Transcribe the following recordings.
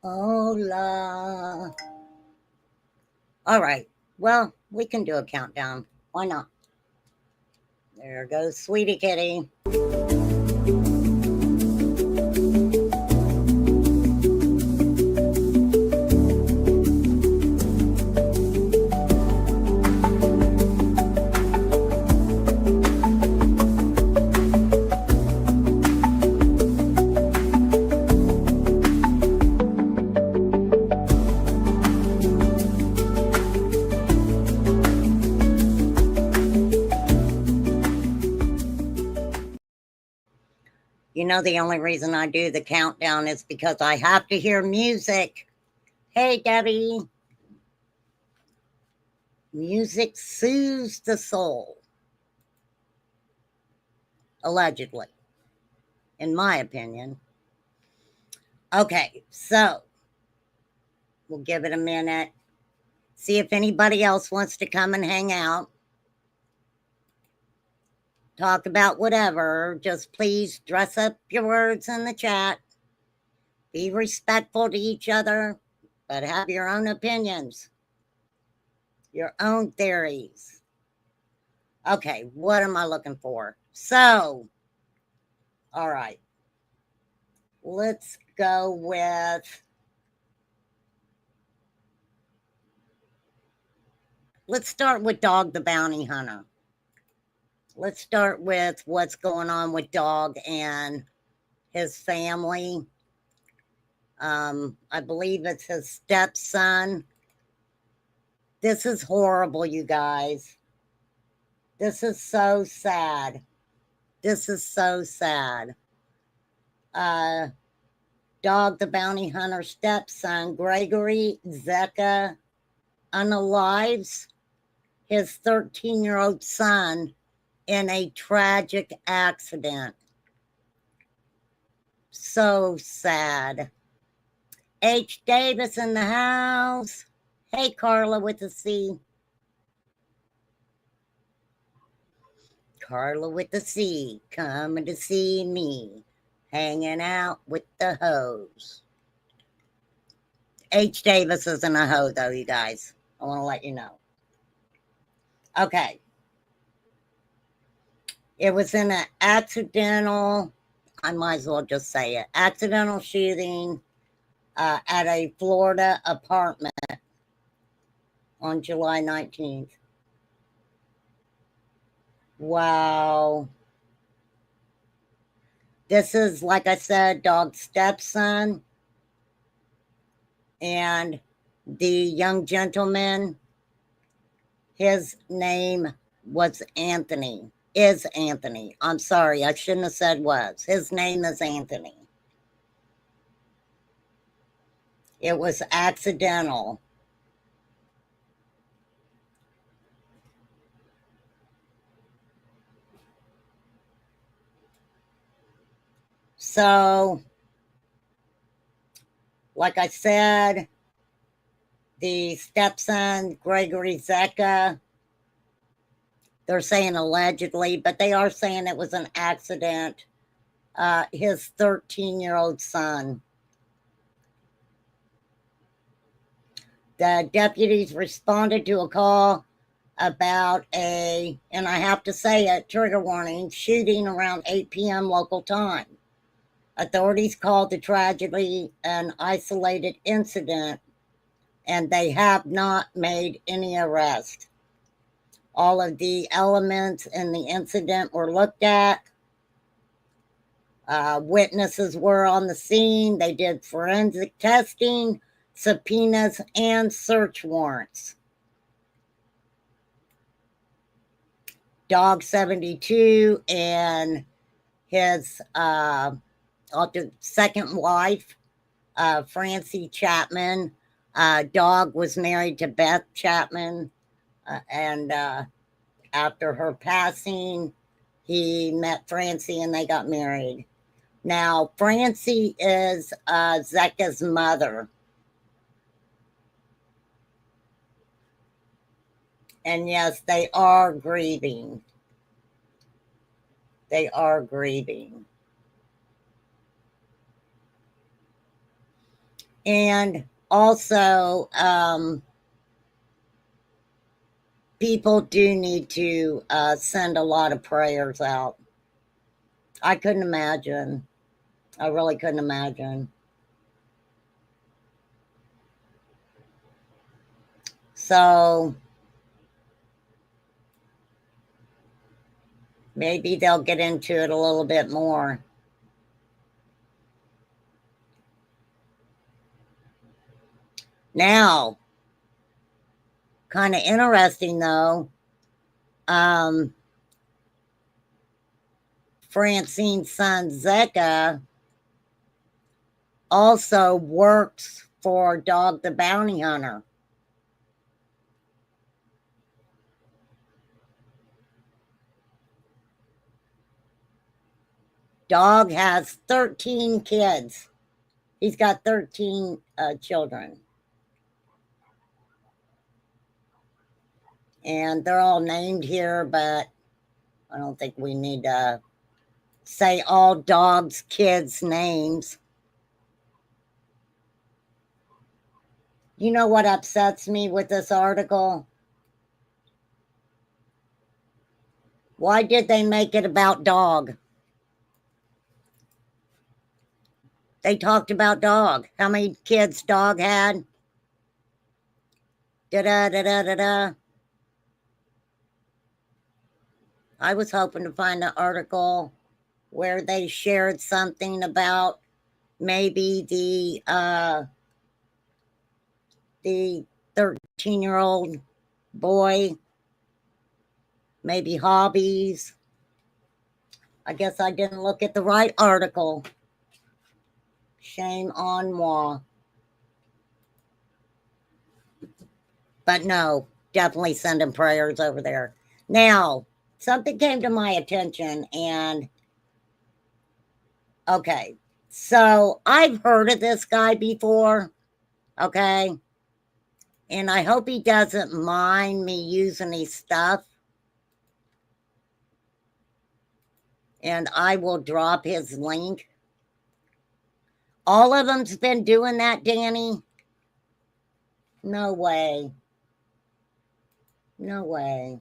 Hola. All right. Well, we can do a countdown. Why not? There goes Sweetie Kitty. You know, the only reason I do the countdown is because I have to hear music. Hey, Debbie. Music soothes the soul. Allegedly, in my opinion. Okay, so we'll give it a minute. See if anybody else wants to come and hang out. Talk about whatever. Just please dress up your words in the chat. Be respectful to each other, but have your own opinions, your own theories. Okay, what am I looking for? So, all right. Let's go with, let's start with Dog the Bounty Hunter. Let's start with what's going on with Dog and his family. I believe it's his stepson. This is horrible, you guys. This is so sad. This is so sad. Dog the Bounty Hunter stepson, Gregory Zeka, unalives his 13-year-old son in a tragic accident. So sad. H. Davis in the house. Hey, Carla with a C. Carla with the C, coming to see me, hanging out with the hoes. H. Davis isn't a hoe, though, you guys. I want to let you know. Okay. It was in an accidental, I might as well just say it, accidental shooting at a Florida apartment on July 19th. Wow. This is, like I said, Dog's stepson. And the young gentleman, his name was Anthony. Is Anthony. I'm sorry, I shouldn't have said was. His name is Anthony. It was accidental. So, like I said, the stepson, Gregory Zeka, they're saying allegedly, but they are saying it was an accident. His 13-year-old son. The deputies responded to a call about and I have to say it, trigger warning, shooting around 8 p.m. local time. Authorities called the tragedy an isolated incident, and they have not made any arrests. All of the elements in the incident were looked at. Witnesses were on the scene. They did forensic testing, subpoenas, and search warrants. Dog 72 and his second wife, Francie Chapman. Dog was married to Beth Chapman, and after her passing, he met Francie and they got married. Now, Francie is Zeka's mother. And yes, they are grieving. They are grieving. And also, people do need to send a lot of prayers out. I couldn't imagine. I really couldn't imagine. So maybe they'll get into it a little bit more. Now, kind of interesting though, Francine's son Zeka also works for Dog the Bounty Hunter. Dog has 13 kids. He's got 13 children. And they're all named here, but I don't think we need to say all Dog's kids' names. You know what upsets me with this article? Why did they make it about Dog? They talked about Dog. How many kids Dog had? Da-da-da-da-da-da. I was hoping to find an article where they shared something about maybe the 13-year-old boy, maybe hobbies. I guess I didn't look at the right article. Shame on moi. But no, definitely sending prayers over there. Now, something came to my attention, and okay, so I've heard of this guy before, okay, and I hope he doesn't mind me using his stuff, and I will drop his link. All of them's been doing that, Danny? No way. No way.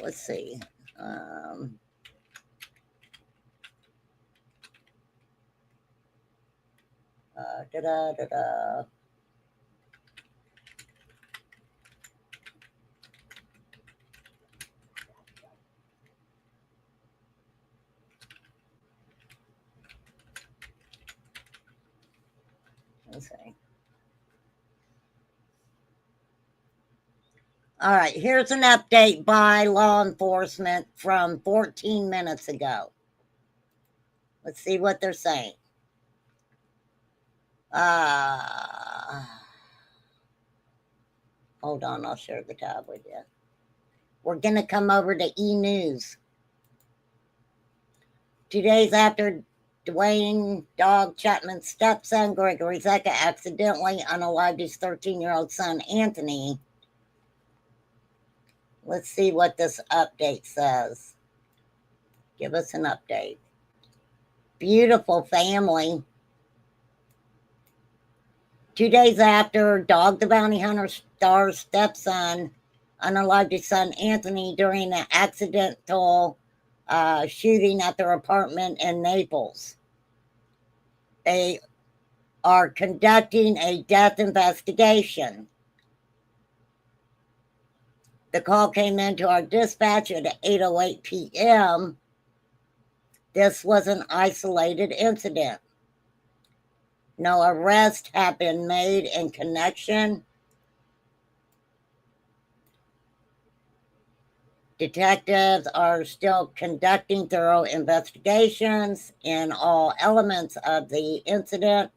Let's see. Da-da-da-da. Let's see. All right, here's an update by law enforcement from 14 minutes ago. Let's see what they're saying. Hold on, I'll share the tab with you. We're going to come over to E-News. 2 days after Dwayne Dog Chapman's stepson, Gregory Zeka, accidentally unalived his 13-year-old son, Anthony. Let's see what this update says. Give us an update. Beautiful family. 2 days after Dog the Bounty Hunter star's stepson unalived his son Anthony during an accidental shooting at their apartment in Naples. They are conducting a death investigation. The call came into our dispatch at 8:08 p.m. This was an isolated incident. No arrests have been made in connection. Detectives are still conducting thorough investigations in all elements of the incident.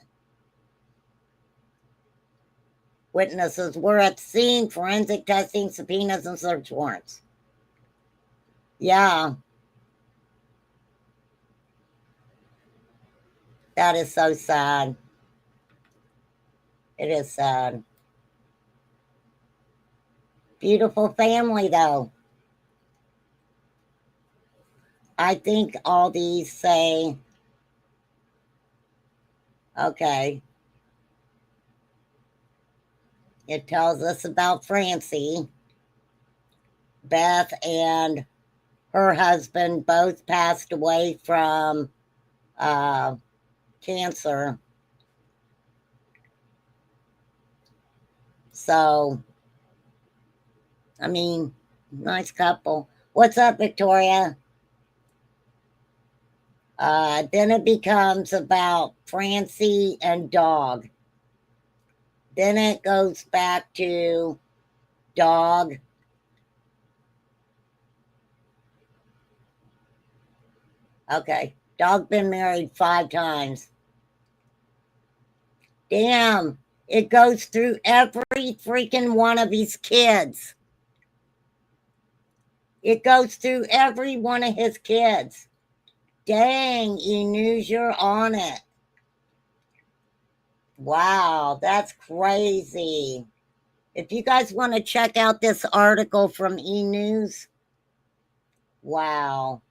Witnesses were at the scene, forensic testing, subpoenas, and search warrants. Yeah. That is so sad. It is sad. Beautiful family, though. I think all these say Okay. It tells us about Francie. Beth and her husband both passed away from cancer. So, I mean, nice couple. What's up, Victoria? Then it becomes about Francie and dog. Then it goes back to dog. Okay. Dog been married 5 times. Damn. It goes through every freaking one of his kids. It goes through every one of his kids. Dang, Enews, you're on it. Wow, that's crazy. If you guys want to check out this article from E-News, wow.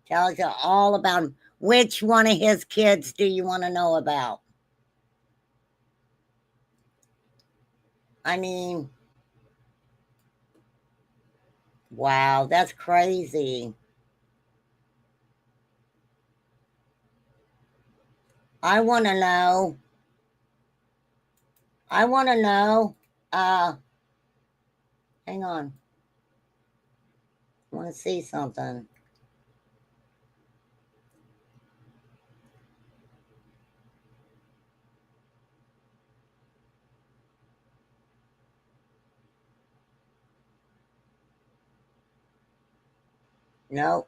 Tells you all about him. Which one of his kids do you want to know about? I mean, wow, that's crazy. I want to know. I want to know. Hang on. I want to see something. No.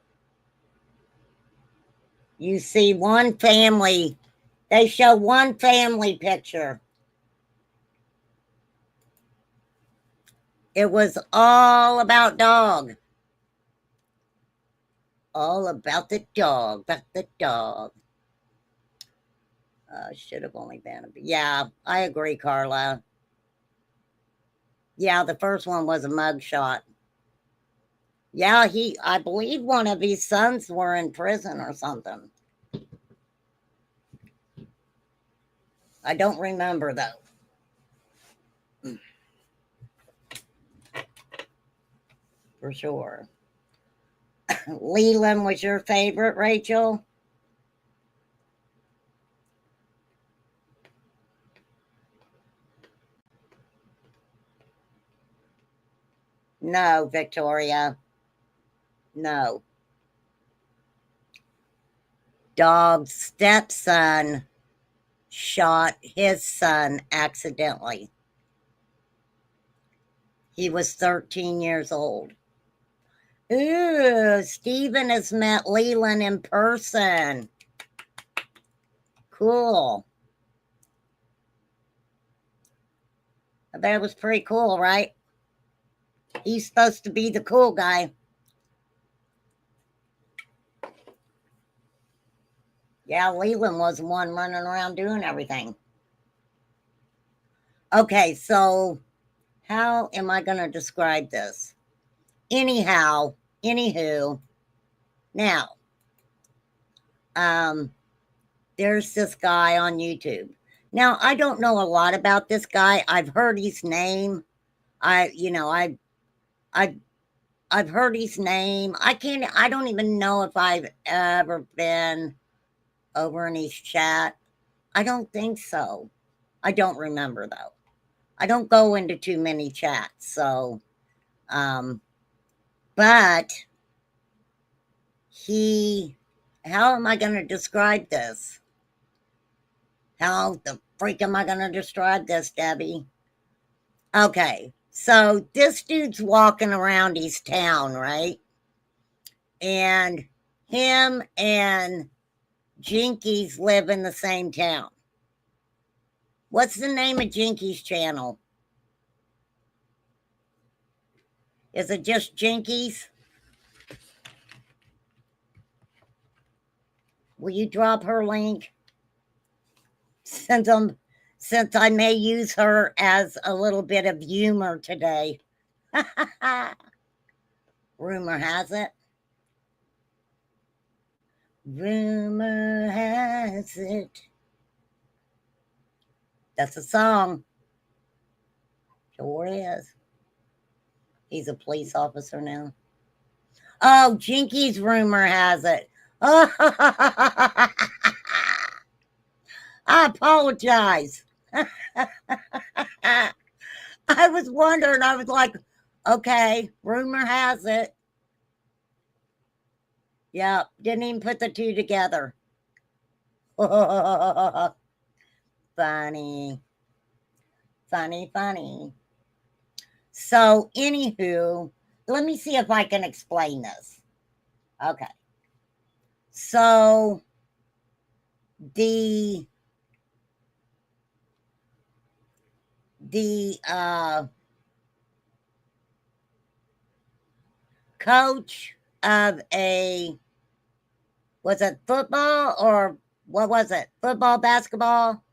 You see one family. They show one family picture. It was all about dog. All about the dog. About the dog. Should have only been a... Yeah, I agree, Carla. Yeah, the first one was a mugshot. Yeah, I believe one of his sons were in prison or something. I don't remember, though. For sure. Leland was your favorite, Rachel? No, Victoria. No. Dog's stepson shot his son accidentally. He was 13 years old. Ooh, Stephen has met Leland in person. Cool. I bet it was pretty cool, right? He's supposed to be the cool guy. Yeah, Leland was the one running around doing everything. Okay, so how am I going to describe this? Anywho, now, there's this guy on YouTube. Now, I don't know a lot about this guy. I've heard his name. I've heard his name. I don't even know if I've ever been over in his chat. I don't think so. I don't remember, though. I don't go into too many chats, so, but how am I going to describe this? How the freak am I going to describe this, Debbie? Okay, so this dude's walking around his town, right? And him and Jinkies live in the same town. What's the name of Jinky's channel? Is it just Jinkies? Will you drop her link? Since I may use her as a little bit of humor today. Rumor has it. Rumor has has it. That's a song. Sure is. He's a police officer now. Oh, Jinky's rumor has it. Oh, I apologize. I was wondering. I was like, okay, rumor has it. Yep, didn't even put the two together. Funny. Funny, funny. So, anywho, let me see if I can explain this. Okay. So, the coach of was it football or what was it? Football, basketball,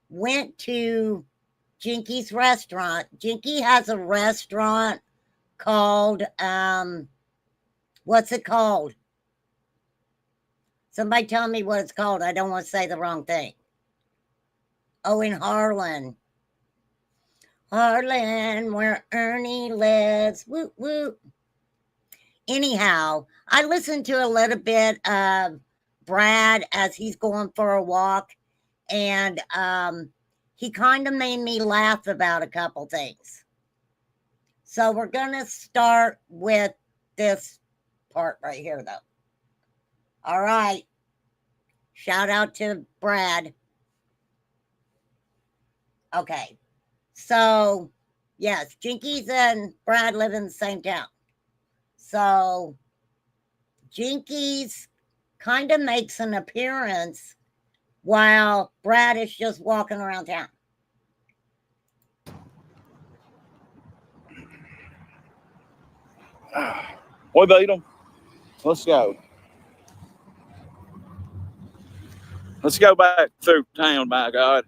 went to Jinky's restaurant. Jinky has a restaurant called, what's it called? Somebody tell me what it's called. I don't want to say the wrong thing. Oh, in Harlan. Harlan, where Ernie lives. Whoop, whoop. Anyhow, I listened to a little bit of Brad as he's going for a walk, and he kind of made me laugh about a couple things. So we're going to start with this part right here, though. All right. Shout out to Brad. Okay. So, yes, Jinkies and Brad live in the same town. So, Jinkies kind of makes an appearance while Brad is just walking around town. We beat them. Let's go. Let's go back through town, by God.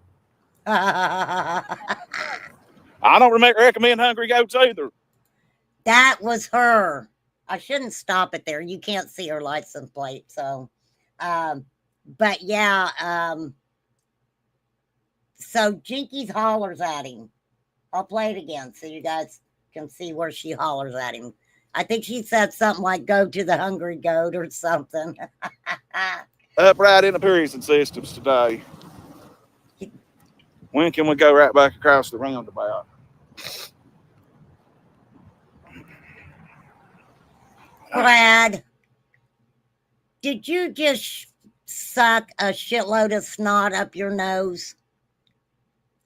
I don't recommend Hungry Goats either. That was her. I shouldn't stop it there. You can't see her license plate. So, but yeah. So Jinkies hollers at him. I'll play it again so you guys can see where she hollers at him. I think she said something like, go to the Hungry Goat or something. Up right in the prison systems today. When can we go right back across the roundabout? Brad, did you just suck a shitload of snot up your nose?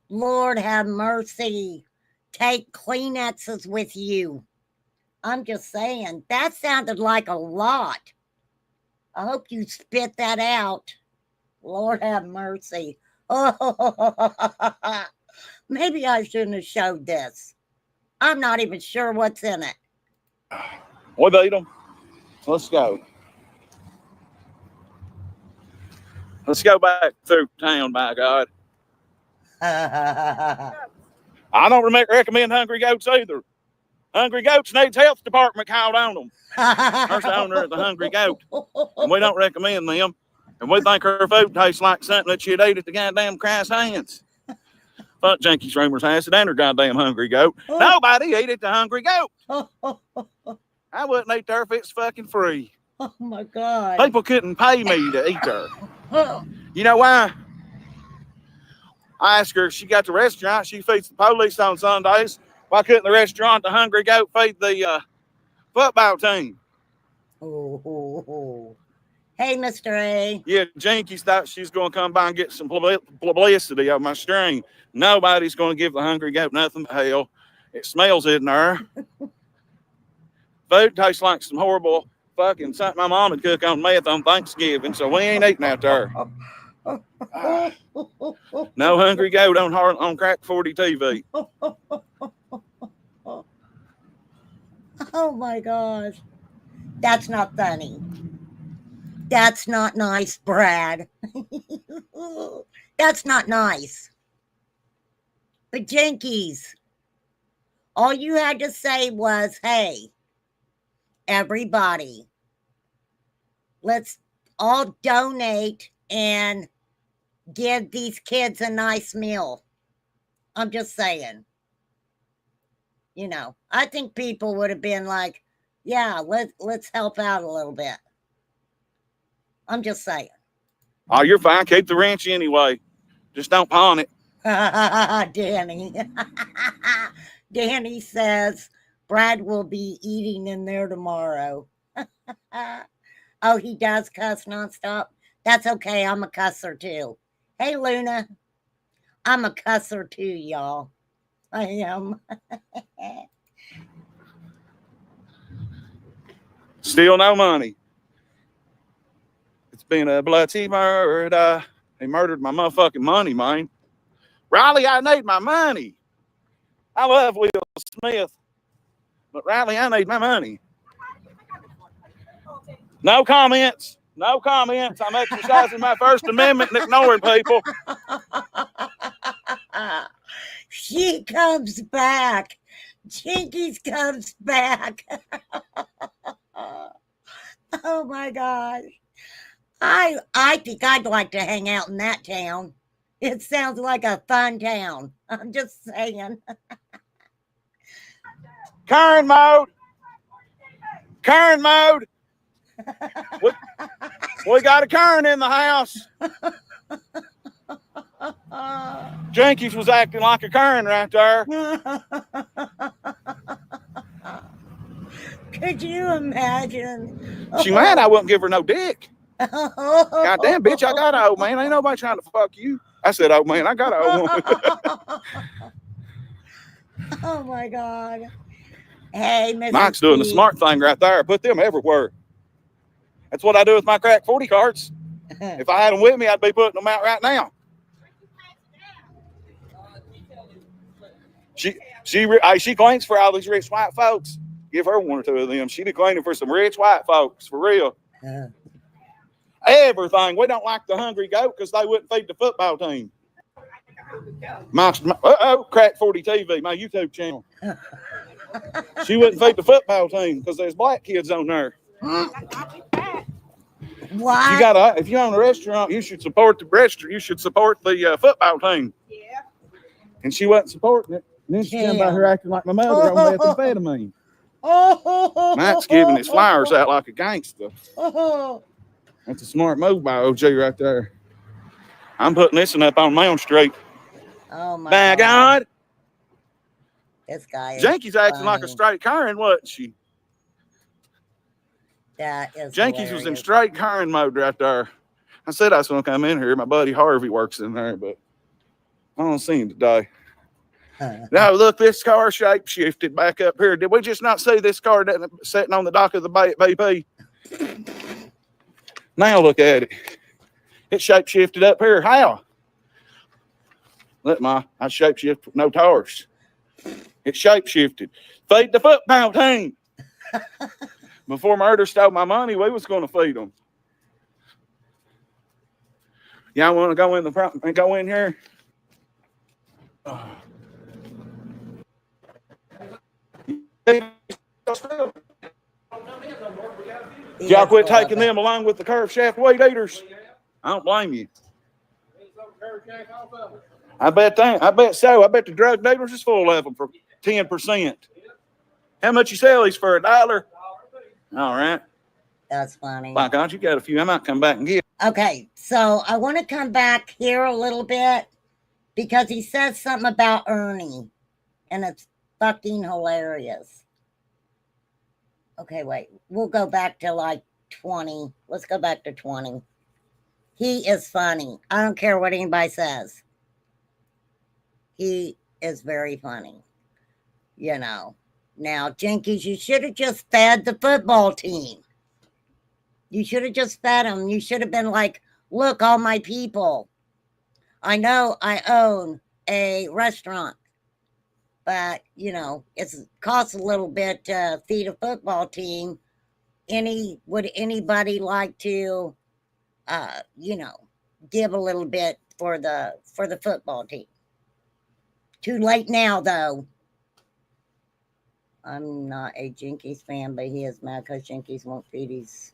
Lord have mercy. Take Kleenexes with you. I'm just saying, that sounded like a lot. I hope you spit that out. Lord have mercy. Oh, maybe I shouldn't have showed this. I'm not even sure what's in it. We beat them. Let's go. Let's go back through town, by God. I don't recommend Hungry Goats either. Hungry Goats needs health department called on them. There's the owner of the Hungry Goat, and we don't recommend them. And we think her food tastes like something that you'd eat at the goddamn Christ Hands. Fuck Jinky's rumors has it and her goddamn Hungry Goat. Nobody eat at the Hungry Goat. I wouldn't eat there if it's fucking free. Oh my God. People couldn't pay me to eat there. You know why? I asked her if she got the restaurant, she feeds the police on Sundays. Why couldn't the restaurant, the Hungry Goat, feed the football team? Oh. Hey, Mr. A. Yeah, Jinkies thought she was going to come by and get some publicity of my stream. Nobody's going to give the Hungry Goat nothing but hell. It smells in there. Food tastes like some horrible fucking something my mom would cook on meth on Thanksgiving, so we ain't eating out there. No Hungry Goat on Crack 40 TV. Oh my gosh. That's not funny. That's not nice, Brad. That's not nice. But Jinkies, all you had to say was, hey, everybody, let's all donate and give these kids a nice meal. I'm just saying. You know, I think people would have been like, yeah, let's help out a little bit. I'm just saying. Oh, you're fine. Keep the ranch anyway. Just don't pawn it. Danny. Danny says Brad will be eating in there tomorrow. Oh, he does cuss nonstop. That's okay. I'm a cusser too. Hey, Luna. I'm a cusser too, y'all. I am. Still no money. It's been a bloody murder. They murdered my motherfucking money, man. Riley, I need my money. I love Will Smith, but Riley, I need my money. No comments. No comments. I'm exercising my First Amendment and ignoring people. She comes back. Jinkies comes back. Oh my gosh. I think I'd like to hang out in that town. It sounds like a fun town. I'm just saying. Karen mode. Karen mode. We got a Karen in the house. Jenkins was acting like a Karen right there. Could you imagine? She mad I wouldn't give her no dick. Goddamn, bitch, I got an old man. Ain't nobody trying to fuck you. I said, old man, I got an old woman. Oh my God. Hey, Mrs. Mike's doing the smart thing right there. Put them everywhere. That's what I do with my crack 40 cards. If I had them with me, I'd be putting them out right now. She cleans for all these rich white folks. Give her one or two of them. She be cleaning for some rich white folks, for real. Everything. We don't like the hungry goat because they wouldn't feed the football team. Crack 40 TV, my YouTube channel. She wouldn't feed the football team because there's black kids on there. What? You gotta, if you own a restaurant, you should support the restaurant. You should support the football team. Yeah. And she wasn't supporting it. And then she came by here acting like my mother on methamphetamine. Matt's giving his flowers out like a gangster. That's a smart move by OG right there. I'm putting this one up on Mound Street. Oh my God. This guy. Jenkins acting like a straight Karen, wasn't she? That is. Jenkins was in straight Karen mode right there. I said I was going to come in here. My buddy Harvey works in there, but I don't see him today. Now look, this car shape shifted back up here. Did we just not see this car sitting on the dock of the bay at BP? Now look at it. It shape shifted up here. How? I shape shift with no tires. It shape shifted. Feed the football team. Before murder stole my money, we was going to feed them. Y'all want to go in the front and go in here? Y'all quit taking them along with the curve shaft weed eaters. I don't blame you. I bet so. I bet the drug dealers is full of them for 10%. How much you sell these for? $1? All right. That's funny. My God, you got a few. I might come back and get. Okay, so I want to come back here a little bit because he says something about Ernie, and it's fucking hilarious. Okay, wait. We'll go back to like 20. Let's go back to 20. He is funny. I don't care what anybody says. He is very funny. You know. Now, Jenkins, you should have just fed the football team. You should have just fed them. You should have been like, look, all my people. I know I own a restaurant. But, you know, it costs a little bit to feed a football team. Would anybody like to, you know, give a little bit for the football team? Too late now, though. I'm not a Jinkies fan, but he is mad because Jinkies won't feed his.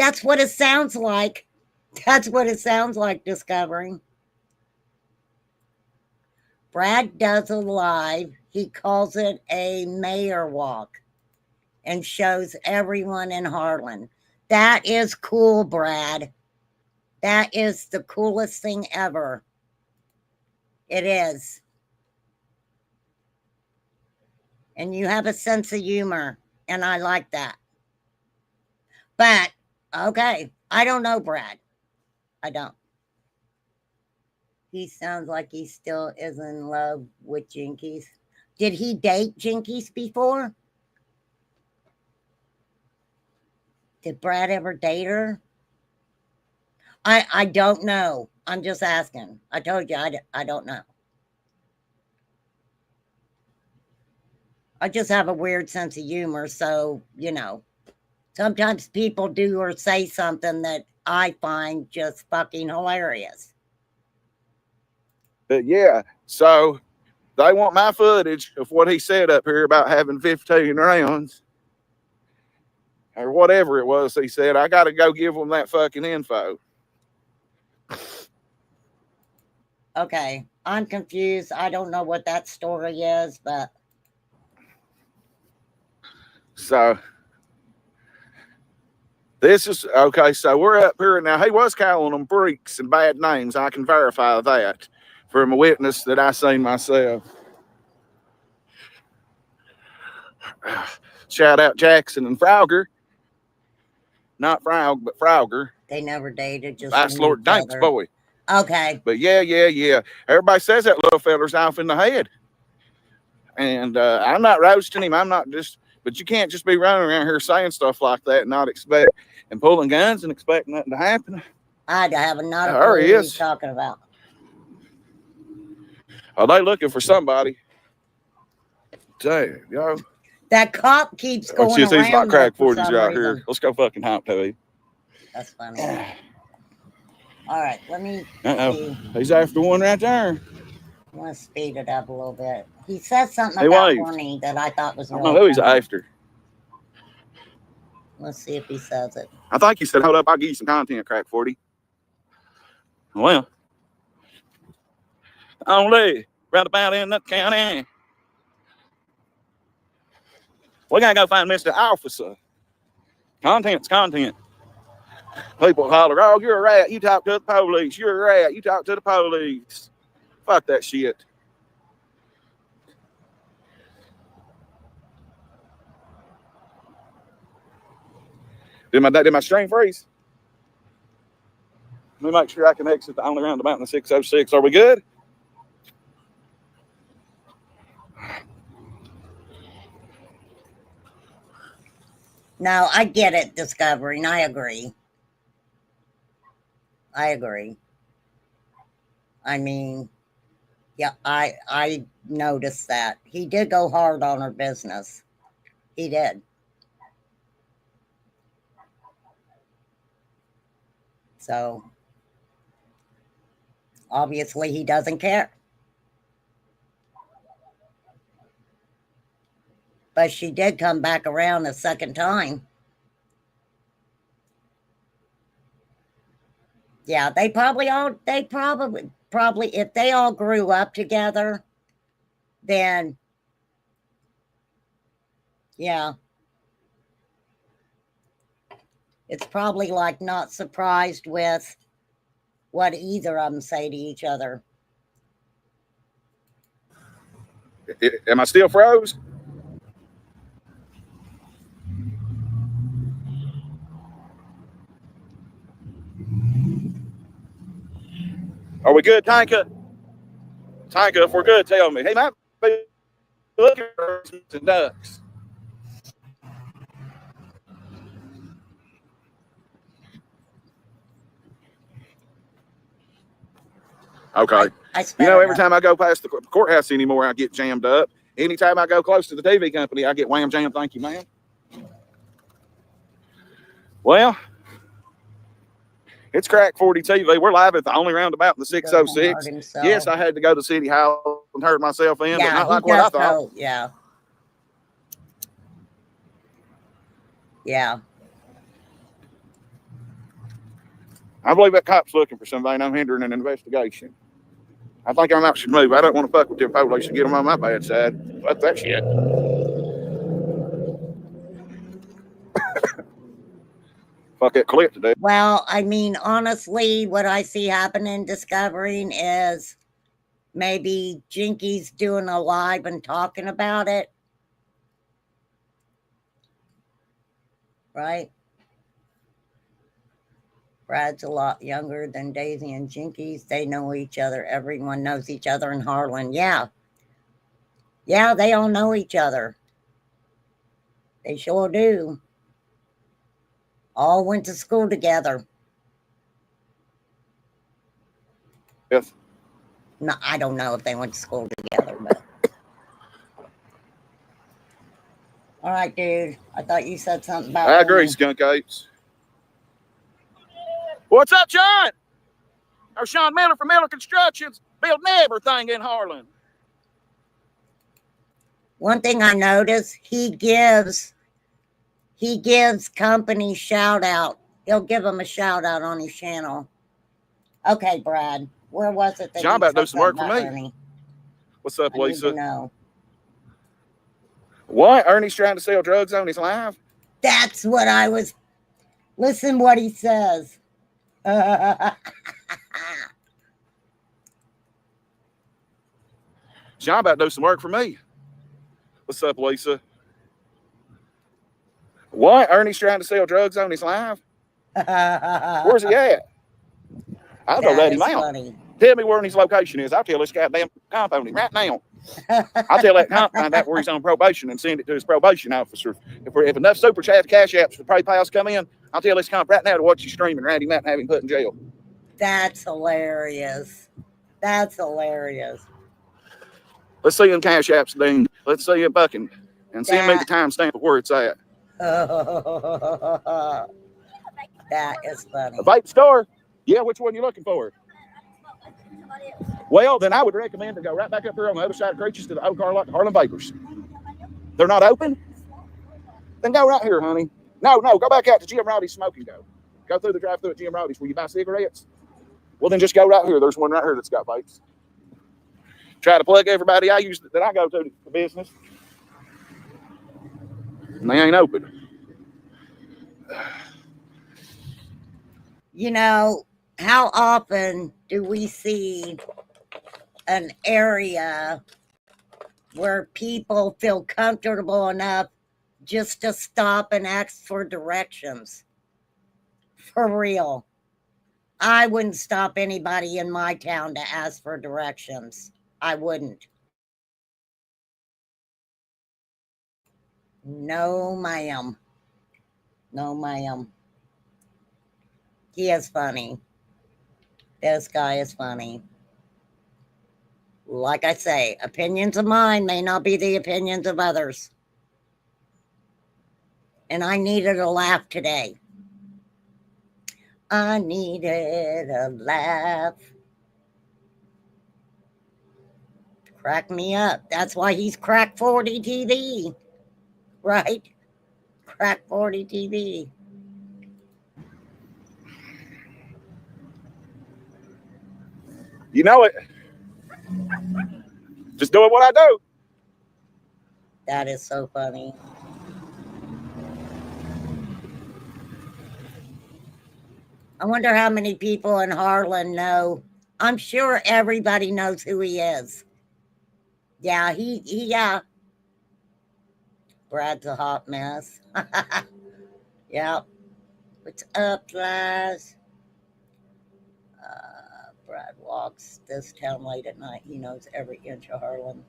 That's what it sounds like. That's what it sounds like, Discovery. Brad does a live. He calls it a mayor walk and shows everyone in Harlan. That is cool, Brad. That is the coolest thing ever. It is. And you have a sense of humor, and I like that. But, okay, I don't know Brad. I don't. He sounds like he still is in love with Jinkies. Did he date Jinkies before? Did Brad ever date her? I don't know. I'm just asking. I told you I don't know. I just have a weird sense of humor, so, you know. Sometimes people do or say something that I find just fucking hilarious. But yeah, so they want my footage of what he said up here about having 15 rounds or whatever it was he said. I got to go give them that fucking info. Okay, I'm confused. I don't know what that story is, but. So this is okay. So we're up here now. He was calling them freaks and bad names. I can verify that from a witness that I seen myself. Shout out Jackson and Frauger. Not Fraug, but Frauger. They never dated, just Vice Lord Danks boy. Okay. But yeah. Everybody says that little feller's off in the head. And I'm not roasting him. I'm not just, but you can't just be running around here saying stuff like that and not expect, and pulling guns and expect nothing to happen. I have not a There clue he what is. he's talking about. Are they looking for somebody? Damn, yo. That cop keeps going around. He's like crack 40s right reason. here. Let's go fucking hop to him. That's funny. All right, let me see. He's after one right there. I want to speed it up a little bit. He said something about horny that I thought was really I don't know who he's after. Let's see if he says it. I think he said, hold up, I'll give you some content, crack 40. Well, only right about in that county. We gotta go find Mr. Officer. Content's content. People holler, oh, you're a rat, you talk to the police. You're a rat, you talk to the police. Fuck that shit. Did my string freeze? Let me make sure I can exit the only roundabout in the 606. Are we good? No, I get it, Discovery, and I agree. I mean, yeah, I noticed that. He did go hard on her business. He did. So, obviously, he doesn't care. But she did come back around a second time. Yeah, they probably, if they all grew up together, then, yeah. It's probably like not surprised with what either of them say to each other. Am I still froze? Are we good, Tanka? Tanka, if we're good, tell me. He might be looking for some ducks. Okay. You know, every time I go past the courthouse anymore, I get jammed up. Anytime I go close to the TV company, I get wham jammed. Thank you, ma'am. Well, it's Crack 40 TV. We're live at the only roundabout in the 606. Yes, I had to go to City Hall and hurt myself in, but not like what I thought. Yeah. Yeah. I believe that cop's looking for somebody and I'm hindering an investigation. I think I should move. I don't want to fuck with them police and get them on my bad side. Fuck that shit. Fuck that clip today. Well, I mean, honestly, what I see happening, discovering is maybe Jinky's doing a live and talking about it. Right? Brad's a lot younger than Daisy and Jinkies. They know each other. Everyone knows each other in Harlan. Yeah. Yeah, they all know each other. They sure do. All went to school together. Yes. No, I don't know if they went to school together, but. All right, dude. I thought you said something about. I agree, skunk apes. What's up, John? I'm Sean Miller from Miller Constructions, building everything in Harlan. One thing I noticed, he gives companies shout out. He'll give them a shout out on his channel. Okay, Brad, where was it that John about to do some work for me. Ernie? What's up, I need Lisa? to know. What? Ernie's trying to sell drugs on his live? That's what I was. Listen what he says. John about to do some work for me. What's up, Lisa? What? Ernie's trying to sell drugs on his live? Where's he at? I'll go let him out. Funny. Tell me where his location is. I'll tell this goddamn compound him right now. I'll tell that compound out where he's on probation and send it to his probation officer. If enough super chat cash apps for PayPals come in, I'll tell this comp right now to watch you streaming, rat him out and have him put in jail. That's hilarious. That's hilarious. Let's see them cash apps, Dean. Let's see you bucking and send me the timestamp of where it's at. That is funny. A vape store? Yeah, which one are you looking for? Well, then I would recommend to go right back up there on the other side of Creatures to the old car lot, Harlan Vapors. They're not open? Then go right here, honey. No, go back out to Jim Roddy's Smoking Go. Go through the drive-thru at Jim Roddy's where you buy cigarettes. Well, then just go right here. There's one right here that's got vapes. Try to plug everybody I use that I go to the business. And they ain't open. You know, how often do we see an area where people feel comfortable enough just to stop and ask for directions? For real. I wouldn't stop anybody in my town to ask for directions. I wouldn't. No, ma'am. No, ma'am. He is funny. This guy is funny. Like I say, opinions of mine may not be the opinions of others. And I needed a laugh today. I needed a laugh. Crack me up. That's why he's Crack 40 TV. Right? Crack 40 TV. You know it. Just doing what I do. That is so funny. I wonder how many people in Harlan know. I'm sure everybody knows who he is. Yeah, yeah. Brad's a hot mess. Yep. What's up, guys? Brad walks this town late at night. He knows every inch of Harlan.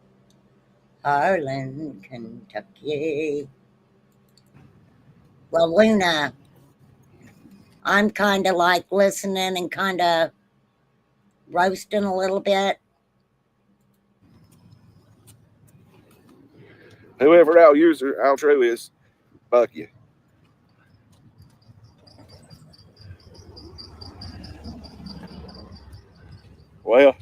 Harlan, Kentucky. Well, Luna, I'm kind of like listening and kind of roasting a little bit. Whoever our user, outro is, fuck you. Well,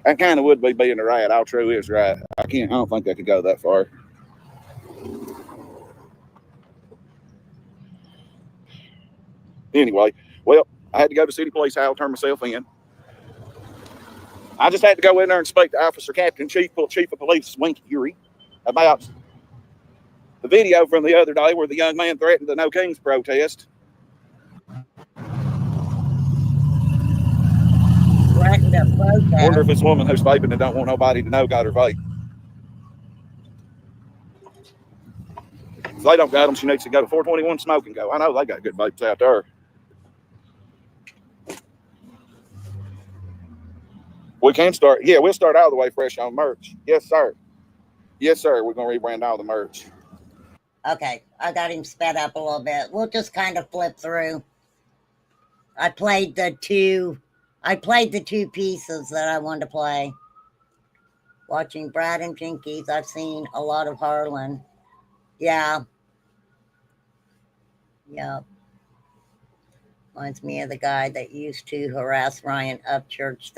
I kind of would be being the right. Outro is right. I don't think I could go that far. Anyway, well, I had to go to City Police Hall, turn myself in. I just had to go in there and speak to Officer Captain Chief of Police Winky Huey about the video from the other day where the young man threatened the No Kings protest. Threatened a protest. Wonder if this woman who's vaping and don't want nobody to know got her vape. If they don't got them, she needs to go to 421 Smoke and go. I know they got good vapes out there. We can start. Yeah, we'll start all the way fresh on merch. Yes, sir. Yes, sir. We're going to rebrand all the merch. Okay, I got him sped up a little bit. We'll just kind of flip through. I played the two pieces that I wanted to play. Watching Brad and Jinkies, I've seen a lot of Harlan. Yeah. Yep. Reminds me of the guy that used to harass Ryan Upchurch,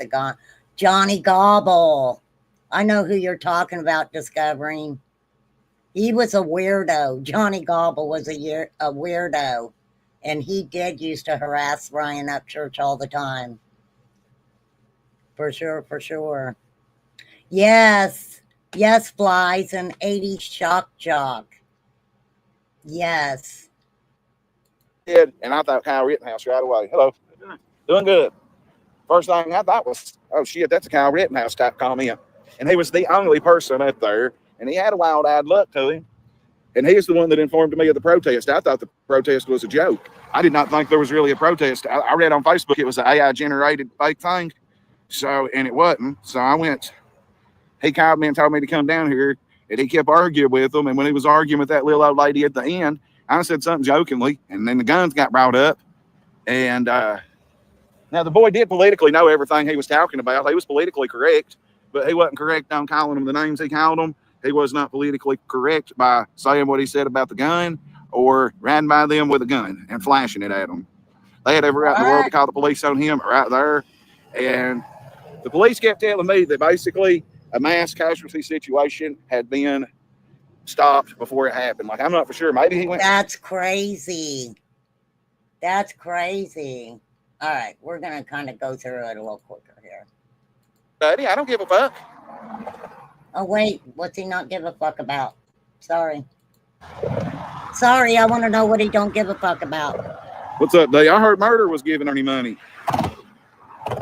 Johnny Gobble. I know who you're talking about, Discovering. He was a weirdo. Johnny Gobble was a weirdo. And he did used to harass Ryan Upchurch all the time. For sure, for sure. Yes. Yes, Flies, an 80s shock jock. Yes. And I thought Kyle Rittenhouse right away. Hello. Doing good. First thing I thought was, oh shit, that's a Kyle Rittenhouse type comment. And he was the only person up there, and he had a wild-eyed look to him. And he's the one that informed me of the protest. I thought the protest was a joke. I did not think there was really a protest. I read on Facebook it was an AI-generated fake thing. So, and it wasn't. So I went, he called me and told me to come down here, and he kept arguing with him. And when he was arguing with that little old lady at the end, I said something jokingly, and then the guns got brought up. And now the boy did politically know everything he was talking about. He was politically correct, but he wasn't correct on calling them the names he called them. He was not politically correct by saying what he said about the gun or riding by them with a gun and flashing it at them. They had every right in the world to call the police on him right there. And the police kept telling me that basically a mass casualty situation had been stopped before it happened. Like, I'm not for sure. Maybe he went. That's crazy. That's crazy. All right, we're going to kind of go through it a little quicker here. Buddy, I don't give a fuck. Oh, wait. What's he not give a fuck about? Sorry. Sorry, I want to know what he don't give a fuck about. What's up, Day? I heard murder was giving Ernie money.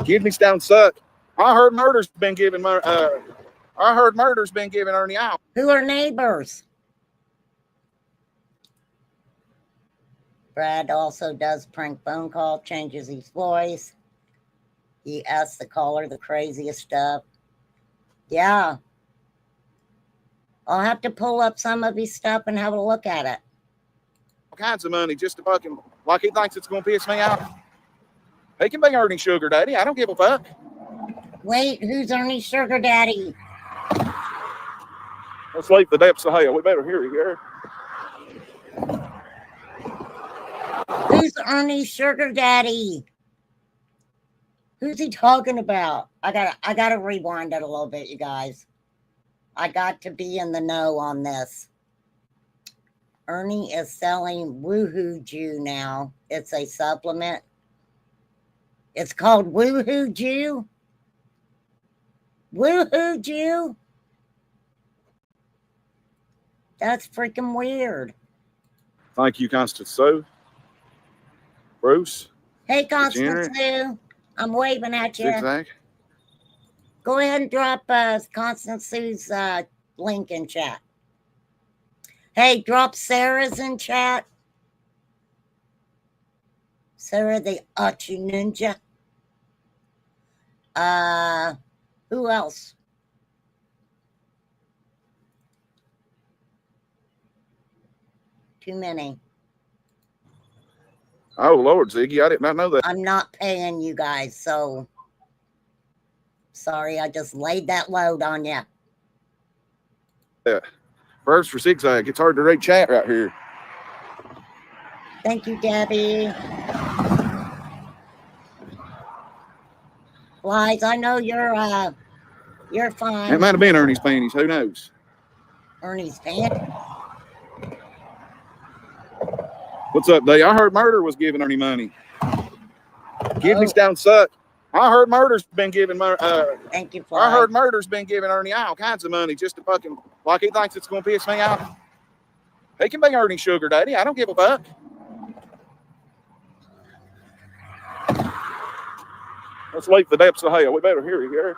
Kidney stones suck. I heard murder's been giving Ernie out. Who are neighbors? Brad also does prank phone call, changes his voice. He asks the caller the craziest stuff. Yeah. I'll have to pull up some of his stuff and have a look at it. All kinds of money just to fucking, like he thinks it's going to piss me off. He can be earning sugar daddy. I don't give a fuck. Wait, who's Ernie's sugar daddy? Let's leave the depths of hell. We better hear it here. Who's Ernie's sugar daddy? Who's he talking about? I gotta rewind it a little bit, you guys. I got to be in the know on this. Ernie is selling Woohoo Jew now. It's a supplement. It's called Woohoo Jew. Woohoo Jew. That's freaking weird. Thank you, Constance Sue. Bruce. Hey, Constance Sue. I'm waving at you. Zigzag. Go ahead and drop Constance Sue's link in chat. Hey, drop Sarah's in chat. Sarah the Archie Ninja. Who else? Too many. Oh, Lord, Ziggy, I did not know that. I'm not paying you guys, so sorry, I just laid that load on you. Yeah. First for Zigzag, it's hard to read chat right here. Thank you, Debbie. Flies, I know you're fine. It might have been Ernie's panties. Who knows? Ernie's panties. What's up, Day? I heard murder was giving Ernie money. Kidney stones suck. I heard Murder's been giving Thank you, Fly. I heard Murder's been giving Ernie all kinds of money just to fucking, like he thinks it's going to piss me off. He can be Ernie's sugar daddy. I don't give a fuck. Let's leave the depths of hell. We better hear you here.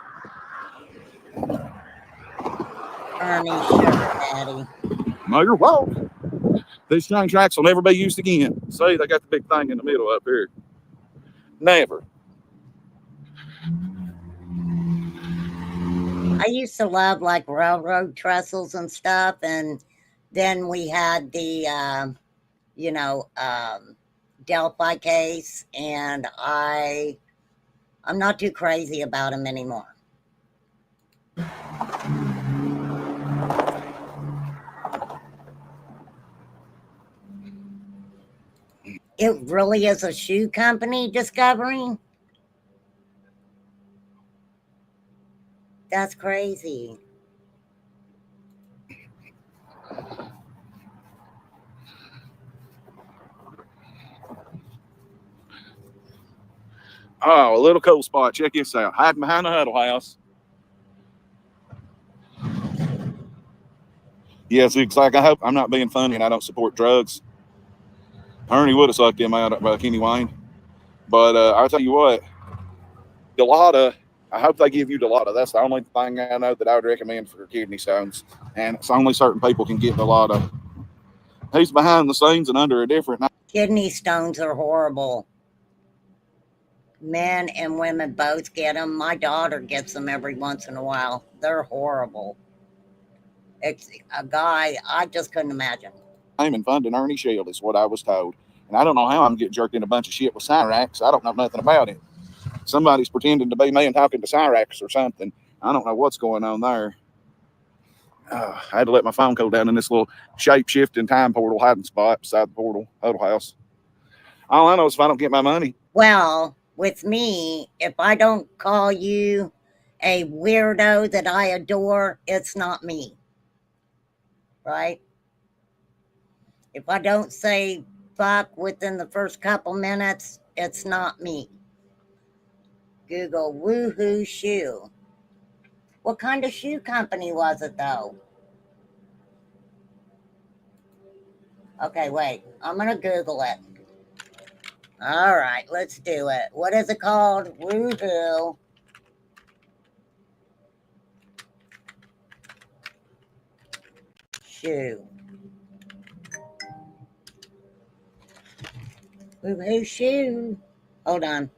Ernie's sugar daddy. No, you're wrong. These train tracks will never be used again. See, they got the big thing in the middle up here. Never. I used to love like railroad trestles and stuff, and then we had the, Delphi case, and I'm not too crazy about them anymore. It really is a shoe company, Discovery? That's crazy. Oh, a little cool spot. Check this out. Hiding behind the huddle house. Yeah, see, like I hope I'm not being funny and I don't support drugs. Ernie would have sucked him out by Kenny Wayne. But I'll tell you what, Dilaudid, I hope they give you Dilaudid. That's the only thing I know that I would recommend for kidney stones. And it's only certain people can get Dilaudid. He's behind the scenes and under a different name. Kidney stones are horrible. Men and women both get them. My daughter gets them every once in a while. They're horrible. It's a guy I just couldn't imagine. And funding Ernie Shield is what I was told. And I don't know how I'm getting jerked in a bunch of shit with Cyrax. I don't know nothing about it. Somebody's pretending to be me and talking to Cyrax or something. I don't know what's going on there. I had to let my phone go down in this little shape-shifting time portal hiding spot beside the portal huddle house. All I know is if I don't get my money. Well, with me, if I don't call you a weirdo that I adore, it's not me. Right? If I don't say fuck within the first couple minutes, it's not me. Google woohoo shoe. What kind of shoe company was it though? Okay, wait. I'm going to Google it. All right, let's do it. What is it called? Woohoo. Shoe. Woohoo shoe. Hold on.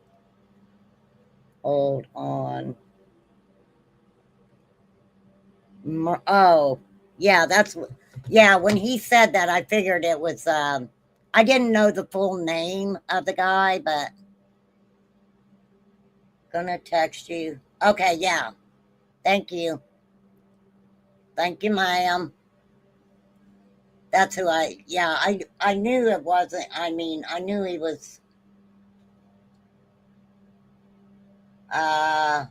Hold on. Oh, yeah, when he said that, I figured it was, I didn't know the full name of the guy, but gonna text you. Okay, yeah. Thank you. Thank you, ma'am. That's who I knew it wasn't, I knew he was, now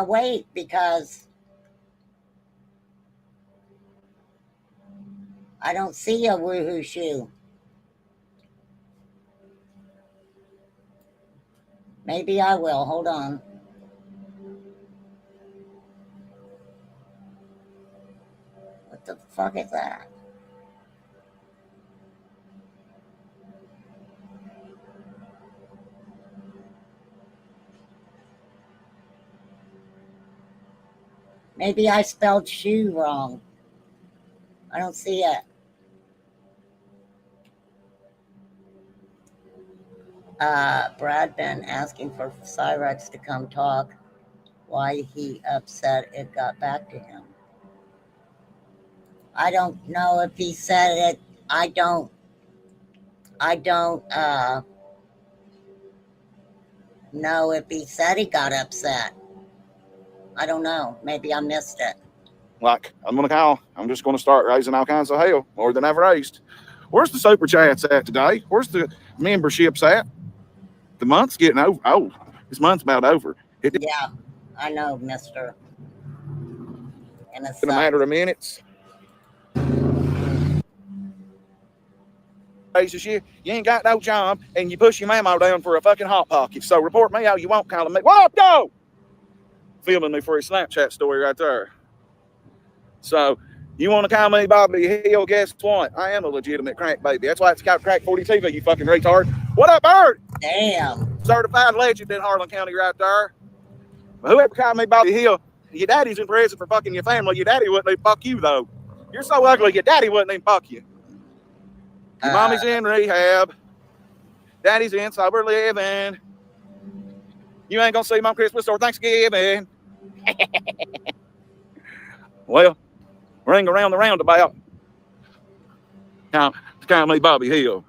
wait, because I don't see a woohoo shoe. Maybe I will. Hold on. What the fuck is that? Maybe I spelled shoe wrong. I don't see it. Brad been asking for Cyrex to come talk. Why he upset it got back to him. I don't know if he said it. I don't know if he said he got upset. I don't know. Maybe I missed it. Like, I'm going to call. I'm just going to start raising all kinds of hell, more than I've raised. Where's the super chats at today? Where's the memberships at? The month's getting over. Oh, this month's about over. Yeah, I know, mister. In a matter of minutes. raises you. You ain't got no job, and you push your mamo down for a fucking hot pocket. So report me all you want, calling me. What up, dog? Filming me for a Snapchat story right there. So you want to call me Bobby Hill? Guess what? I am a legitimate crack baby. That's why it's called Crack 40 TV, you fucking retard. What up, Bird? Damn. Certified legend in Harlan County right there. But whoever called me Bobby Hill, your daddy's in prison for fucking your family. Your daddy wouldn't even fuck you, though. You're so ugly, your daddy wouldn't even fuck you. Your mommy's in rehab. Daddy's in sober living. You ain't gonna see Mom Christmas or Thanksgiving. Well, ring around the roundabout. Call me Bobby Hill.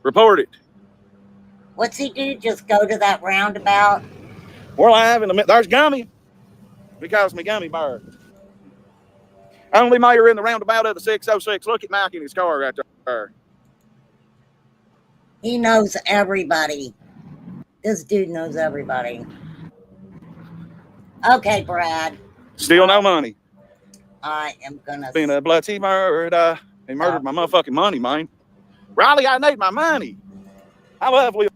Report it. What's he do? Just go to that roundabout? We're live in the there's Gummy. He calls me Gummy Bear. Only mayor in the roundabout of the 606. Look at Mike in his car right there. He knows everybody. This dude knows everybody. Okay, Brad. Still no money. I am gonna. It's been a bloody murder. He murdered my motherfucking money, man. Riley, I need my money. I love Will.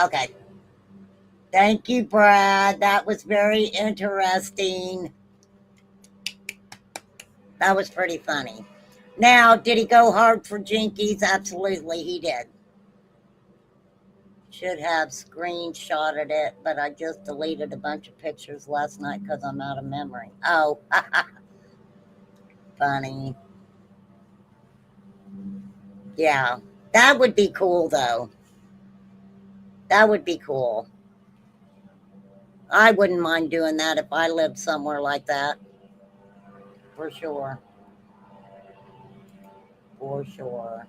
Okay. Thank you, Brad. That was very interesting. That was pretty funny. Now, did he go hard for Jinkies? Absolutely, he did. Should have screenshotted it, but I just deleted a bunch of pictures last night because I'm out of memory. Oh, funny. Yeah, that would be cool, though. That would be cool. I wouldn't mind doing that if I lived somewhere like that. For sure. For sure.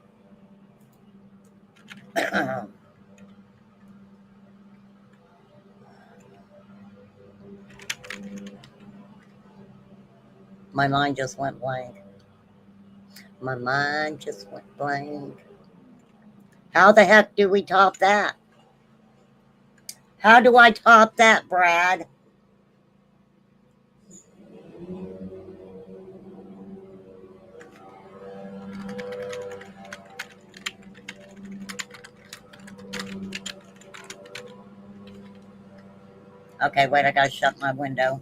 My mind just went blank. My mind just went blank. How the heck do we top that? How do I top that, Brad? Okay, wait, I gotta shut my window.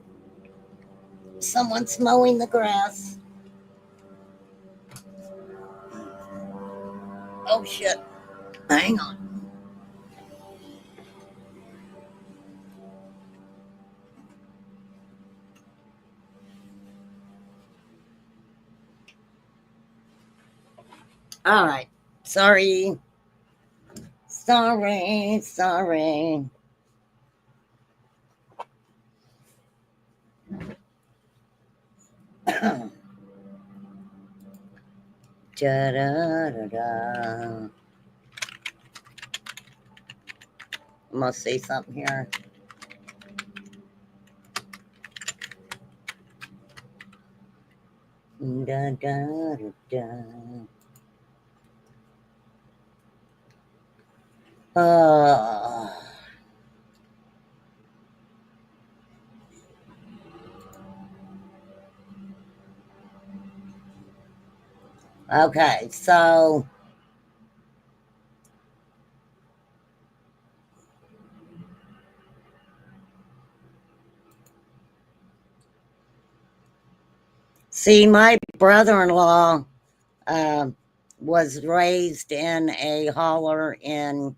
Someone's mowing the grass. Oh, shit. Hang on. All right. Sorry. Sorry. Da-da-da-da. I must say something here. Da-da-da-da. Okay, so see, my brother-in-law was raised in a holler in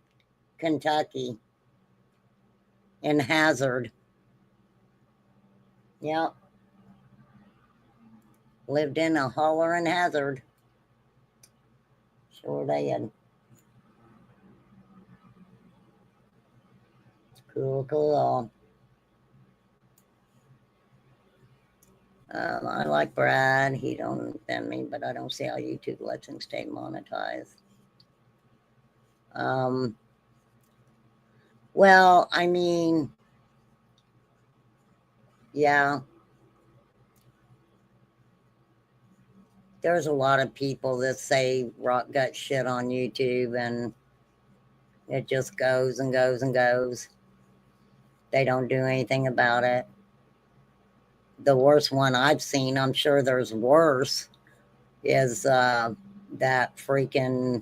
Kentucky, in Hazard. Yep. Lived in a holler in Hazard. Sure did. Cool. I like Brad. He don't offend me, but I don't see how YouTube lets him stay monetized. Well, I mean, yeah. There's a lot of people that say rock gut shit on YouTube, and it just goes and goes and goes. They don't do anything about it. The worst one I've seen, I'm sure there's worse, is that freaking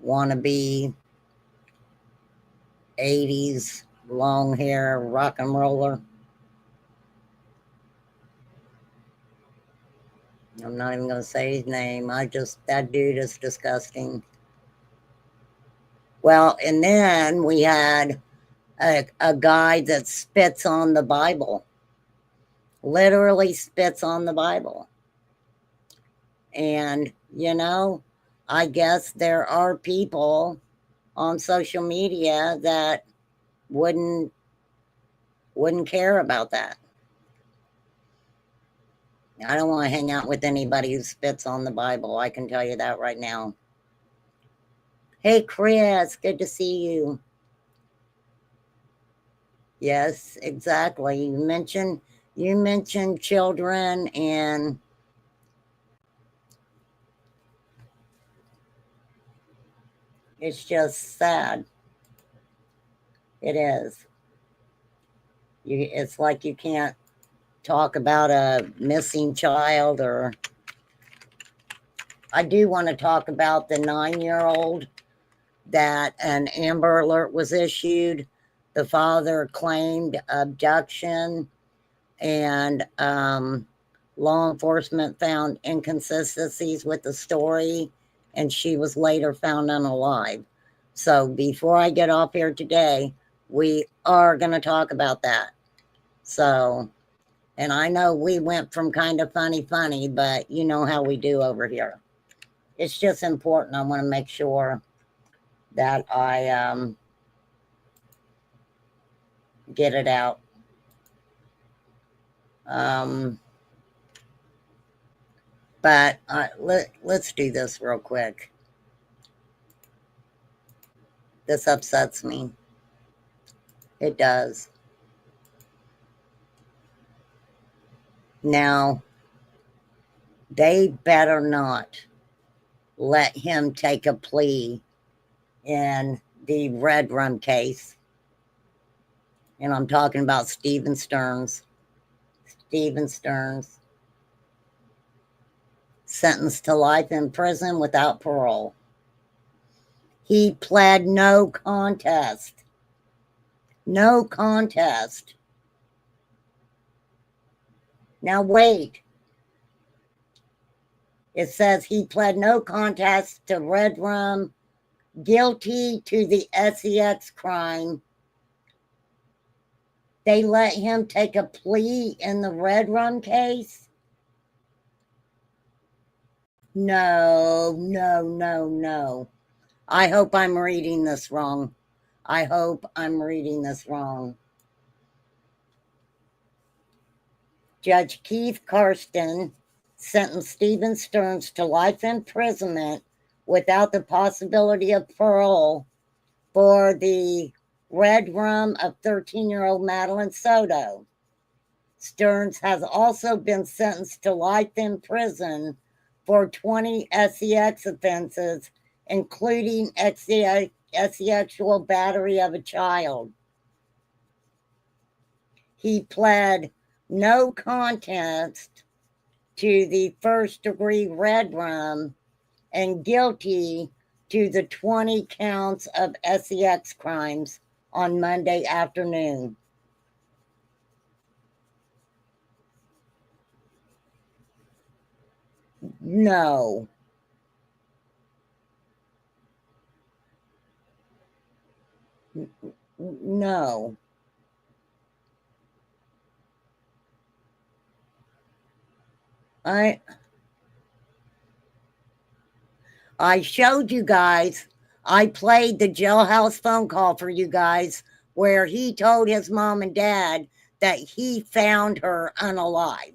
wannabe 80s long hair rock and roller. I'm not even going to say his name. That dude is disgusting. Well, and then we had a guy that spits on the Bible, literally spits on the Bible. And, I guess there are people on social media that wouldn't care about that. I don't want to hang out with anybody who spits on the Bible. I can tell you that right now. Hey, Chris, good to see you. Yes, exactly. You mentioned children, and it's just sad. It is. It's like you can't talk about a missing child, or I do want to talk about the 9-year-old that an Amber Alert was issued. The father claimed abduction, and law enforcement found inconsistencies with the story, and she was later found unalive. So before I get off here today, we are going to talk about that. So, and I know we went from kind of funny, but you know how we do over here. It's just important. I want to make sure that I get it out. But let's do this real quick. This upsets me. It does. Now, they better not let him take a plea in the Red Rum case. And I'm talking about Stephen Stearns. Stephen Stearns, sentenced to life in prison without parole. He pled no contest. No contest. Now wait. It says he pled no contest to Red Rum, guilty to the SEX crime. They let him take a plea in the Red Rum case? No. I hope I'm reading this wrong. Judge Keith Karsten sentenced Stephen Stearns to life imprisonment without the possibility of parole for the Red Rum of 13-year-old Madeline Soto. Stearns has also been sentenced to life in prison for 20 SEX offenses, including sexual battery of a child. He pled no contest to the first-degree Red Rum and guilty to the 20 counts of SEX crimes on Monday afternoon. No. No. I showed you guys, I played the jailhouse phone call for you guys where he told his mom and dad that he found her unalive.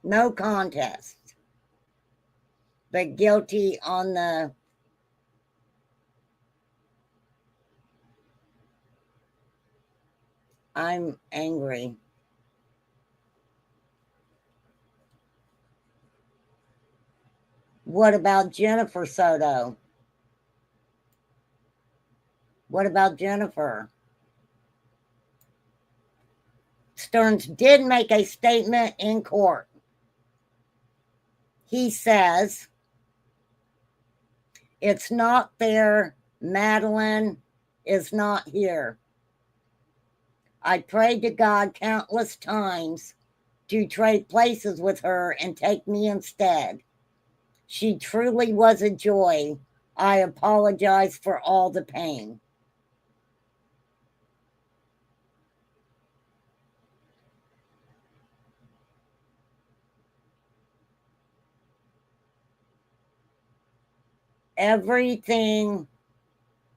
No contest. But guilty on the... I'm angry. What about Jennifer Soto? What about Jennifer? Stearns did make a statement in court. He says, it's not fair. Madeline is not here. I prayed to God countless times to trade places with her and take me instead. She truly was a joy. I apologize for all the pain. Everything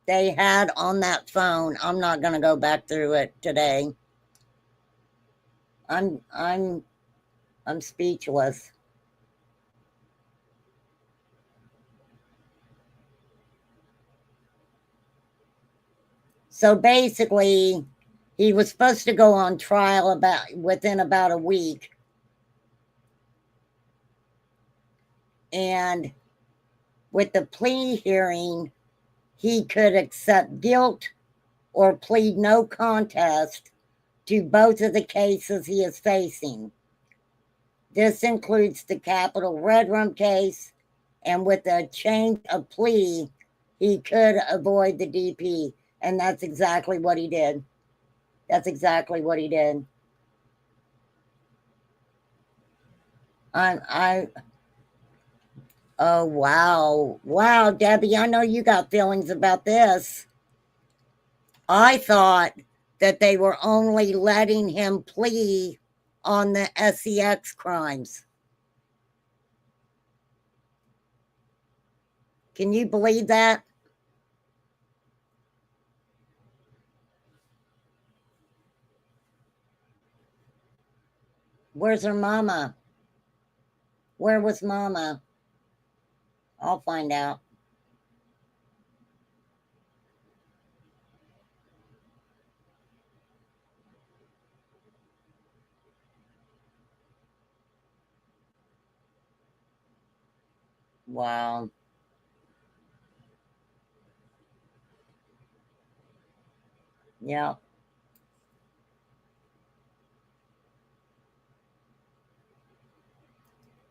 they had on that phone, I'm not going to go back through it today. I'm speechless. So basically, he was supposed to go on trial within about a week. And with the plea hearing, he could accept guilt or plead no contest to both of the cases he is facing. This includes the Capitol Red Room case, and with a change of plea, he could avoid the DP. And that's exactly what he did. That's exactly what he did. Oh, wow. Wow, Debbie, I know you got feelings about this. I thought that they were only letting him plea on the SEX crimes. Can you believe that? Where's her mama? Where was mama? I'll find out. Wow. Yeah.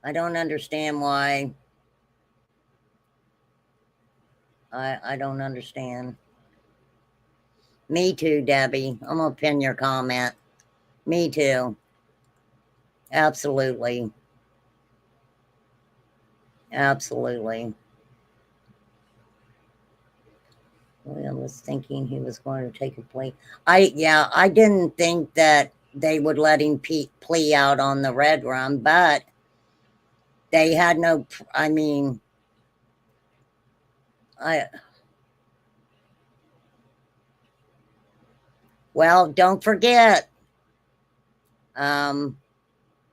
I don't understand why. I don't understand. Me too, Debbie. I'm going to pin your comment. Me too. Absolutely. Absolutely. I was thinking he was going to take a plea. I didn't think that they would let him plea out on the Red Room, but they had no, I mean, well, don't forget,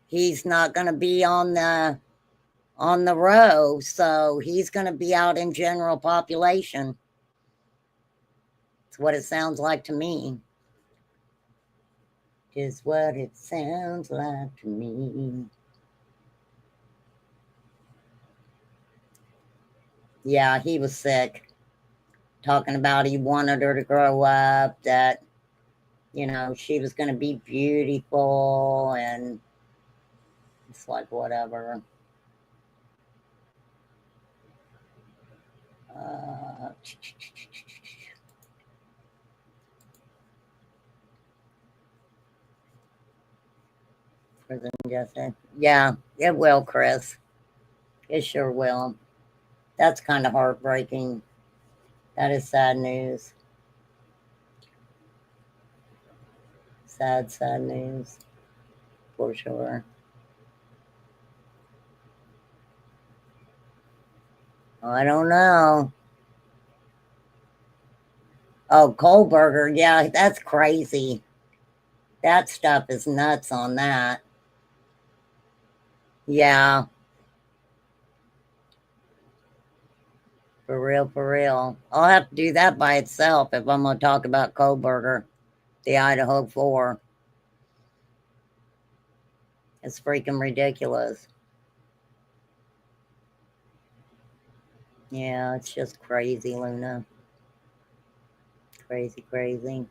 he's not going to be on the row, so he's going to be out in general population. It's what it sounds like to me. Is what it sounds like to me. Yeah, he was sick. Talking about he wanted her to grow up, that, you know, she was going to be beautiful, and it's like, whatever. Prison justice. Yeah, it will, Chris. It sure will. That's kind of heartbreaking. That is sad news. Sad, sad news. For sure. I don't know. Oh, Kohlberger. Yeah, that's crazy. That stuff is nuts on that. Yeah. For real, for real. I'll have to do that by itself if I'm going to talk about Kohlberger, the Idaho 4. It's freaking ridiculous. Yeah, it's just crazy, Luna. Crazy, crazy.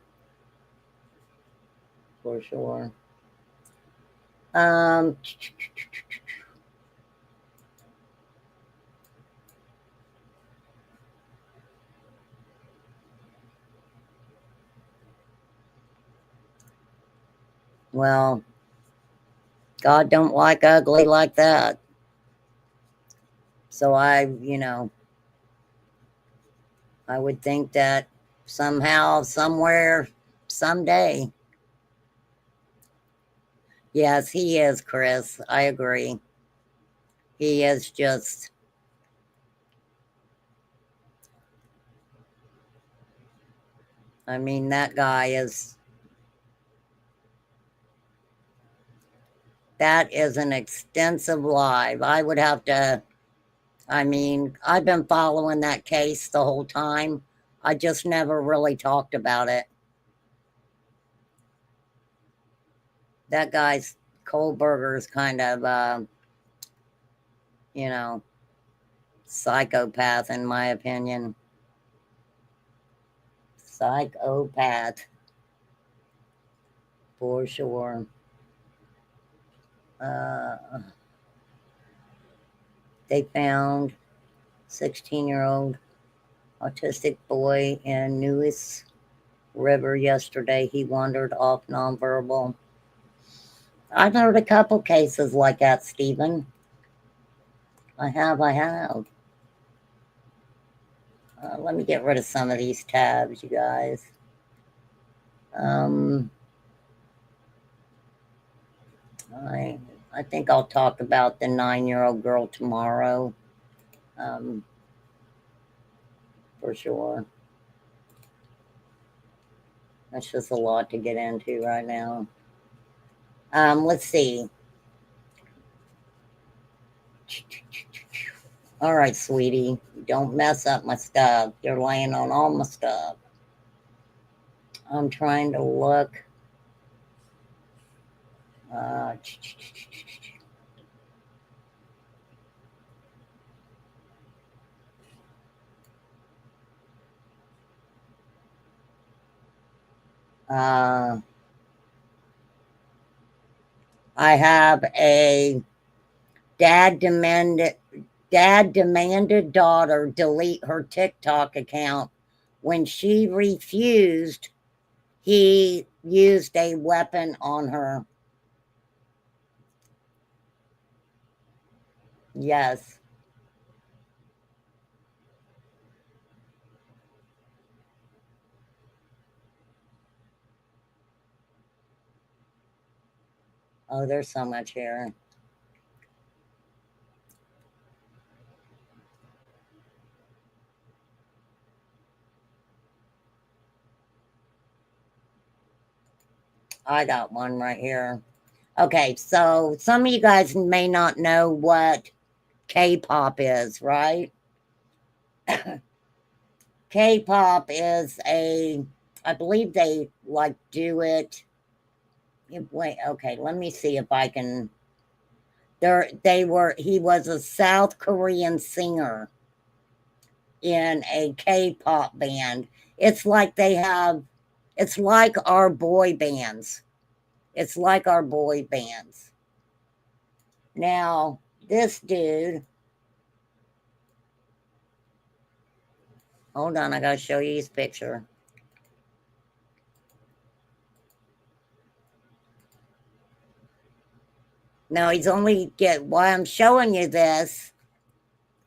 For sure. Um, well, God don't like ugly like that. So I would think that somehow, somewhere, someday. Yes, he is, Chris. I agree. He is just, I mean, that guy is, that is an extensive live. I would have to, I mean, I've been following that case the whole time. I just never really talked about it. That guy's Kohlberger's kind of, psychopath, in my opinion. Psychopath, for sure. They found 16-year-old autistic boy in Newis River yesterday. He wandered off nonverbal. I've heard a couple cases like that, Stephen. I have. Let me get rid of some of these tabs, you guys. I think I'll talk about the 9-year-old girl tomorrow, for sure. That's just a lot to get into right now. Let's see. All right, sweetie, don't mess up my stuff. You're laying on all my stuff. I'm trying to look. I have a dad demanded daughter delete her TikTok account. When she refused, he used a weapon on her. Yes. Oh, there's so much here. I got one right here. Okay, so some of you guys may not know what K-pop is, right? K-pop is I believe they like do it. Wait, okay, let me see if I can. He was a South Korean singer in a K-pop band. It's like it's like our boy bands. It's like our boy bands. Now, this dude, hold on, I gotta show you his picture. No, why I'm showing you this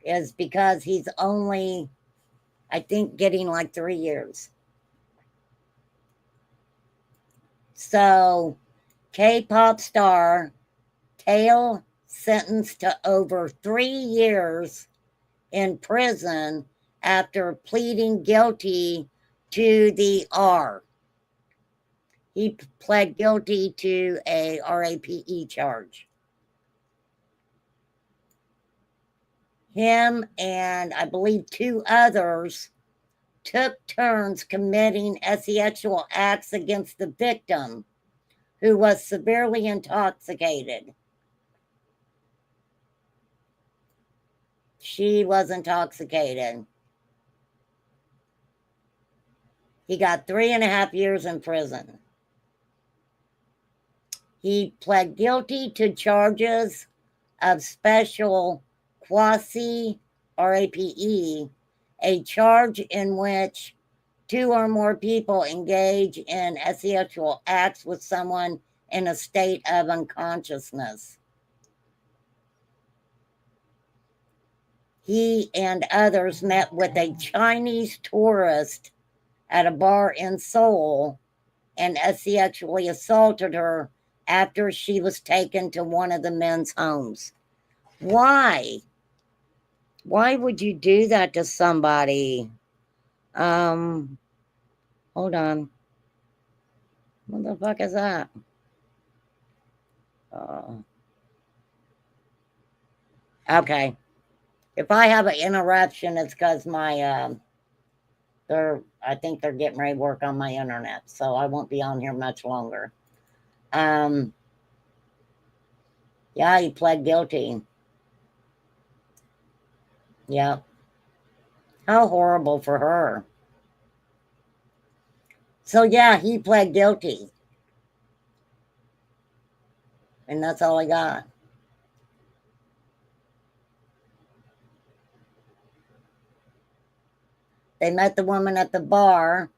is because he's only, I think, getting like 3 years. So, K-pop star, Tail sentenced to over 3 years in prison after pleading guilty to the R. He pled guilty to a RAPE charge. Him and I believe 2 others took turns committing sexual acts against the victim, who was severely intoxicated. She was intoxicated. He got 3.5 years in prison. He pled guilty to charges of special quasi RAPE, a charge in which two or more people engage in sexual acts with someone in a state of unconsciousness. He and others met with a Chinese tourist at a bar in Seoul and sexually assaulted her after she was taken to one of the men's homes. Why? Why would you do that to somebody? Hold on. What the fuck is that? Okay. If I have an interruption, it's because my I think they're getting ready to work on my internet, so I won't be on here much longer. Yeah, he pled guilty. Yeah. How horrible for her. So yeah, he pled guilty. And that's all I got. They met the woman at the bar.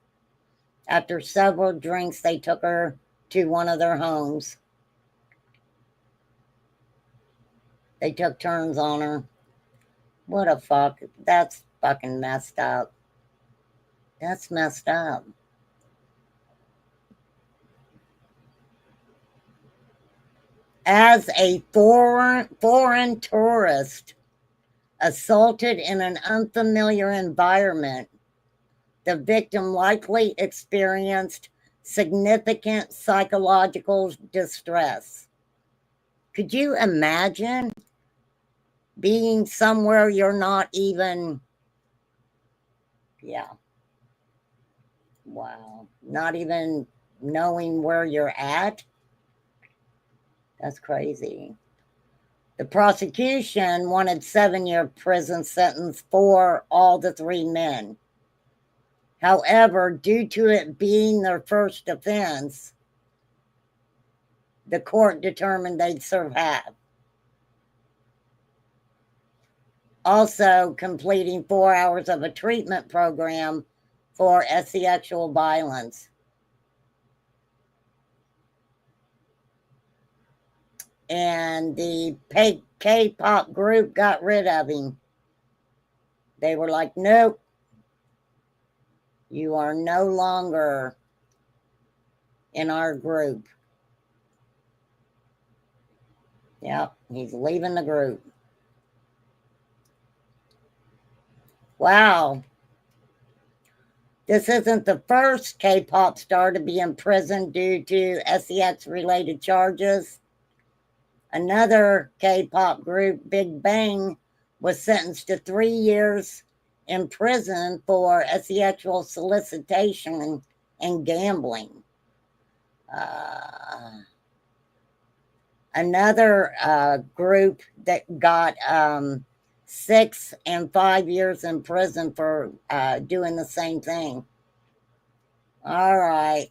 After several drinks, they took her to one of their homes. They took turns on her. What a fuck. That's fucking messed up. That's messed up. As a foreign tourist assaulted in an unfamiliar environment, the victim likely experienced significant psychological distress. Could you imagine being somewhere you're not even, yeah, wow, not even knowing where you're at? That's crazy. The prosecution wanted 7-year prison sentence for all the three men. However, due to it being their first offense, the court determined they'd serve half. Also completing 4 hours of a treatment program for sexual violence. And the K-pop group got rid of him. They were like, nope, you are no longer in our group. Yep, he's leaving the group. Wow. This isn't the first K-pop star to be in prison due to sex-related charges. Another K-pop group, Big Bang, was sentenced to 3 years in prison for sexual solicitation and gambling. Another group that got 6 and 5 years in prison for doing the same thing. All right.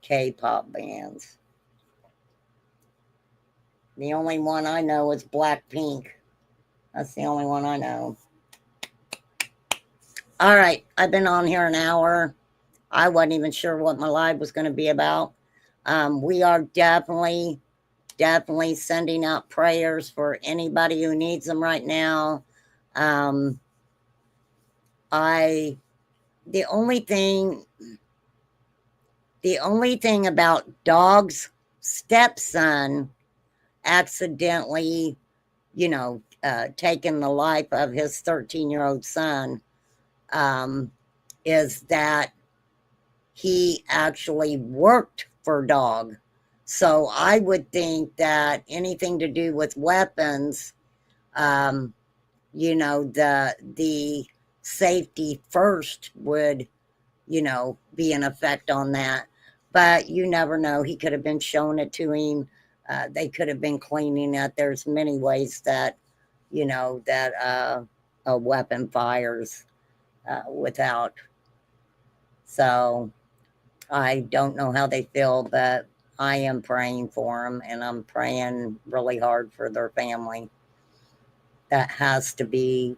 K-pop bands. The only one I know is Blackpink. That's the only one I know. All right. I've been on here an hour. I wasn't even sure what my live was going to be about. We are definitely sending out prayers for anybody who needs them right now. The only thing about Dog's stepson accidentally, taking the life of his 13-year-old son, is that he actually worked for Dog. So I would think that anything to do with weapons, the safety first would, be in effect on that. But you never know. He could have been showing it to him. They could have been cleaning it. There's many ways that, that a weapon fires without. So I don't know how they feel, but I am praying for them, and I'm praying really hard for their family. That has to be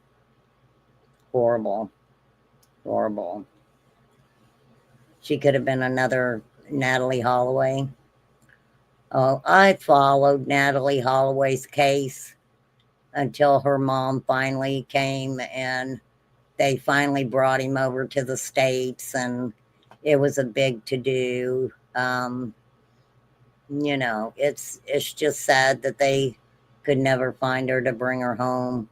horrible. Horrible. She could have been another Natalie Holloway. Oh, I followed Natalie Holloway's case until her mom finally came and they finally brought him over to the States, and it was a big to do. It's just sad that they could never find her to bring her home.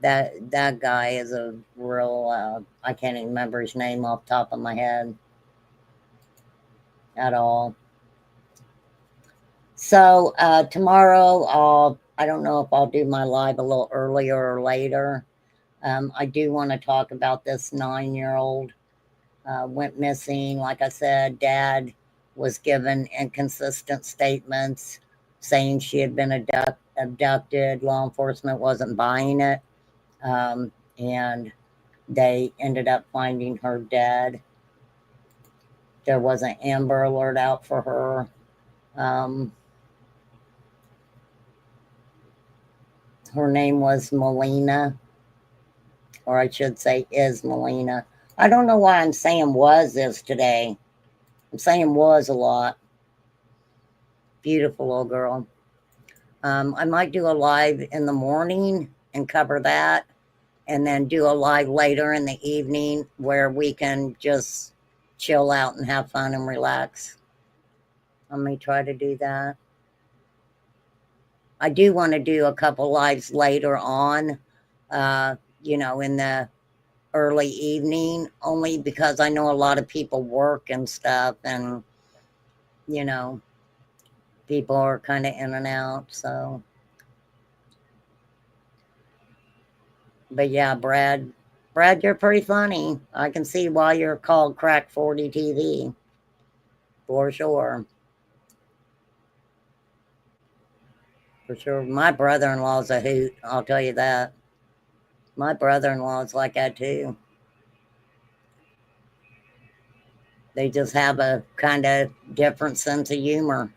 That guy is a real I can't even remember his name off the top of my head at all. So tomorrow, I don't know if I'll do my live a little earlier or later. I do want to talk about this 9-year-old went missing. Like I said, dad was given inconsistent statements saying she had been abducted. Law enforcement wasn't buying it. And they ended up finding her dead. There was an Amber Alert out for her. Her name was Melina, or I should say is Melina. I don't know why I'm saying was is today. I'm saying was a lot. Beautiful little girl. I might do a live in the morning and cover that, and then do a live later in the evening where we can just chill out and have fun and relax. Let me try to do that. I do want to do a couple lives later on, in the early evening, only because I know a lot of people work and stuff, and, people are kind of in and out, so. But yeah, Brad, you're pretty funny. I can see why you're called Crack 40 TV, for sure. For sure. My brother-in-law's a hoot, I'll tell you that. My brother-in-law's like that too. They just have a kind of different sense of humor.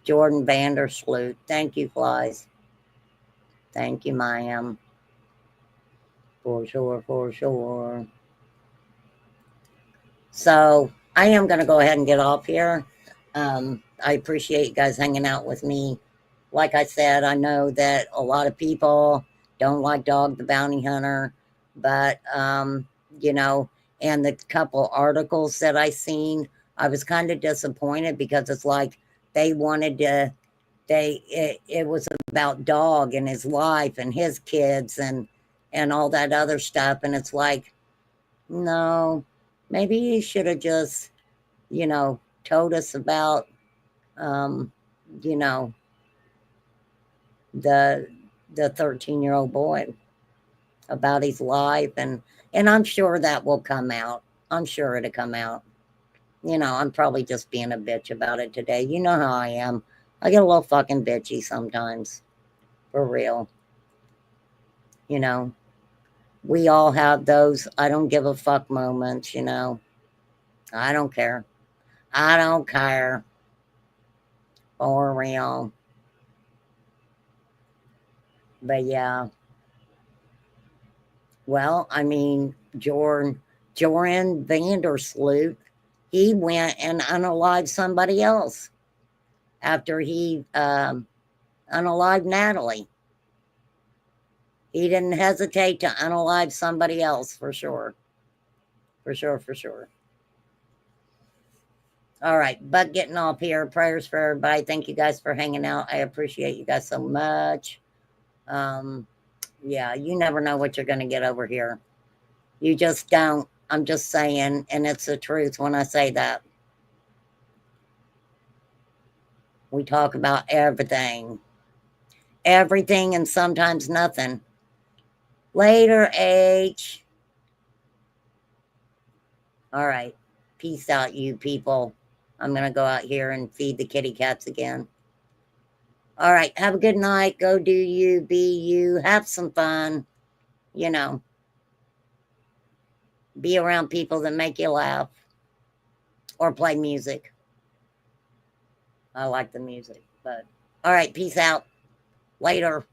Jordan Vandersloot. Thank you, Flies. Thank you, ma'am. For sure, for sure. So I am going to go ahead and get off here. I appreciate you guys hanging out with me. Like I said, I know that a lot of people don't like Dog the Bounty Hunter, but, and the couple articles that I seen, I was kind of disappointed because it's like they wanted to, it was about Dog and his life and his kids and all that other stuff. And it's like, no, maybe you should have just, told us about, um, you know, the 13-year-old boy, about his life, and I'm sure that will come out. I'm sure it'll come out. I'm probably just being a bitch about it today. You know how I am. I get a little fucking bitchy sometimes. For real. We all have those I don't give a fuck moments. I don't care. I don't care. For real. But yeah. Well, I mean, Joran Vandersloot, he went and unalived somebody else after he unalived Natalie. He didn't hesitate to unalive somebody else, for sure. For sure, for sure. All right, but getting off here. Prayers for everybody. Thank you guys for hanging out. I appreciate you guys so much. Yeah, you never know what you're going to get over here. You just don't. I'm just saying, and it's the truth when I say that. We talk about everything. Everything and sometimes nothing. Later, H. All right. Peace out, you people. I'm going to go out here and feed the kitty cats again. All right. Have a good night. Go do you, be you. Have some fun. Be around people that make you laugh or play music. I like the music. But all right, peace out. Later.